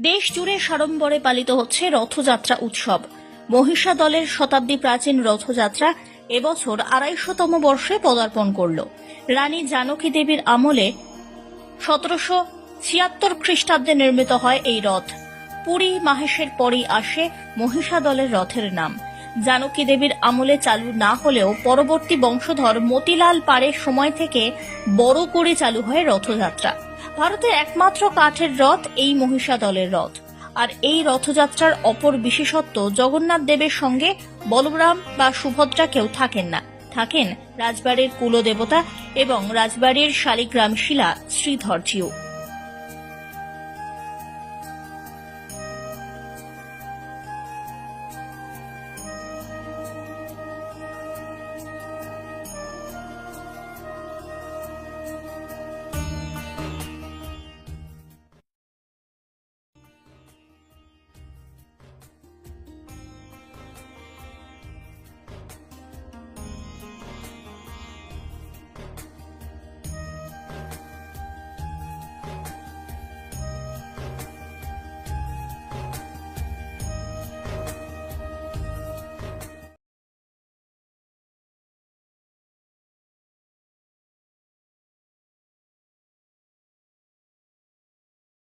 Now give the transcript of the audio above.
দেশ জুড়ে সাড়ম্বরে পালিত হচ্ছে রথযাত্রা উৎসব। মহিষা দলের শতাব্দী প্রাচীন রথযাত্রা এবছর ২৫০তম বর্ষে পদার্পণ করল। রানী জানকী দেবীর আমলে ১৭৭৬ খ্রিস্টাব্দে নির্মিত হয় এই রথ। পুরী মাহেশের পরই আসে মহিষা দলের রথের নাম। জানকী দেবীর আমলে চালু না হলেও পরবর্তী বংশধর মতিলাল পাড়ের সময় থেকে বড় করে চালু হয় রথযাত্রা। ভারতের একমাত্র কাঠের রথ এই মহিষা দলের রথ। আর এই রথযাত্রার অপর বিশেষত্ব, জগন্নাথ দেবের সঙ্গে বলরাম বা সুভদ্রা কেউ থাকেন না, থাকেন রাজবাড়ির কুলদেবতা এবং রাজবাড়ির শালিগ্রাম শিলা শ্রীধরজিউ।